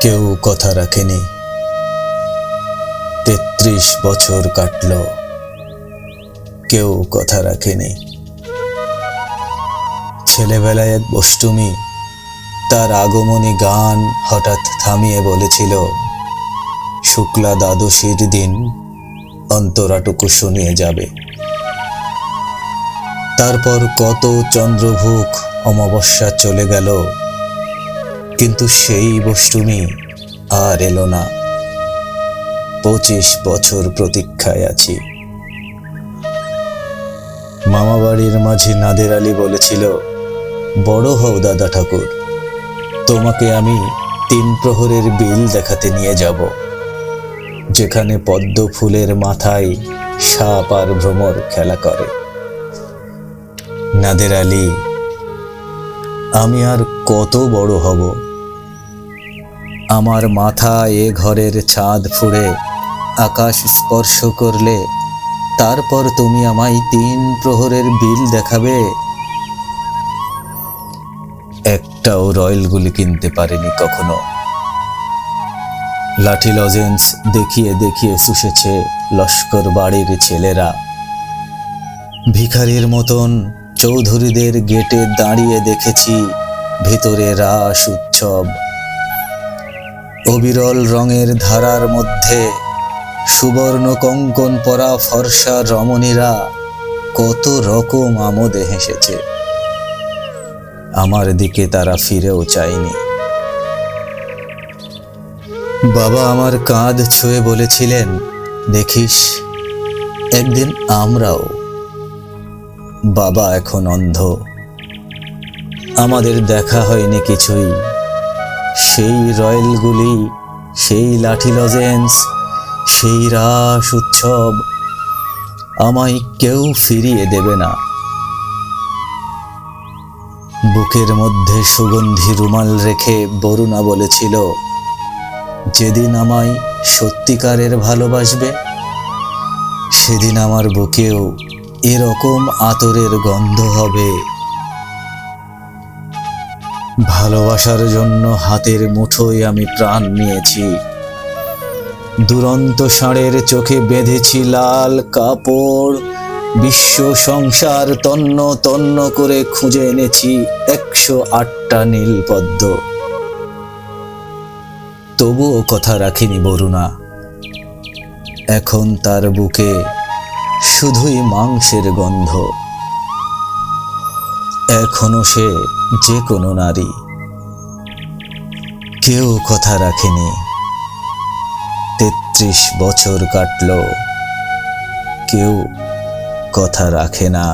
কেউ কথা রাখেনি। ৩৩ বছর কাটল, কেউ কথা রাখেনি। ছেলেবেলায় এক অষ্টমী তার আগমনী গান হঠাৎ থামিয়ে বলেছিল, শুক্লা দ্বাদশীর দিন অন্তরাটুকু শুনিয়ে যাবে। তারপর কত চন্দ্রভুক অমাবস্যা চলে গেল, কিন্তু সেই অষ্টমী আর এলো না। ২৫ বছর প্রতীক্ষায় আছি। মামাবাড়ির মাঝি নাদের আলী বলেছিল, বড় হও দাদা ঠাকুর, তোমাকে আমি ৩ প্রহরের বিল দেখাতে নিয়ে যাব, যেখানে পদ্ম ফুলের মাথায় সাপ আর ভ্রমর খেলা করে। নাদের আলী, আমি আর কত বড় হব? আমার মাথা এ ঘরের ছাদ ফুঁড়ে আকাশ স্পর্শ করলে তারপর তুমি আমায় ৩ প্রহরের বিল দেখাবে? একটাও রয়্যাল গুলি কিনতে পারেনি কখনো। লাঠি লজেন্স দেখিয়ে দেখিয়ে শুষেছে লস্কর বাড়ির ছেলেরা। ভিখারির মতন চৌধুরীদের গেটে দাঁড়িয়ে দেখেছি ভিতরে রাস উৎসব। অবিরল রঙের ধারার মধ্যে সুবর্ণ কঙ্কন পরা ফর্সা রমণীরা কত রকম আমোদে হেসেছে। আমার দিকে তারা ফিরেও চায়নি। বাবা আমার কাঁধ ছুঁয়ে বলেছিলেন, দেখিস একদিন আমরাও। বাবা এখন অন্ধ, আমাদের দেখা হয়নি কিছুই। সেই রয়্যালগুলি, সেই লাঠি লজেন্স, সেই রাস উৎসব আমায় কেউ ফিরিয়ে দেবে না। বুকের মধ্যে সুগন্ধি রুমাল রেখে বরুণা বলেছিল, যেদিন আমায় সত্যিকারের ভালোবাসবে সেদিন আমার বুকেও এরকম আতরের গন্ধ হবে। ভালোবাসার জন্য হাতের মুঠোয় আমি প্রাণ নিয়েছি। দুরন্ত ষাঁড়ের চোখে বেঁধেছি লাল কাপড়। বিশ্ব সংসার তন্ন তন্ন করে খুঁজে এনেছি ১০৮টা নীল পদ্ম। তবুও কথা রাখিনি বরুণা। এখন তার বুকে শুধুই মাংসের গন্ধ। এখনো সে যে কোনো নারী। কেউ কথা রাখেনি। ৩৩ বছর কাটল, কেউ কথা রাখে না।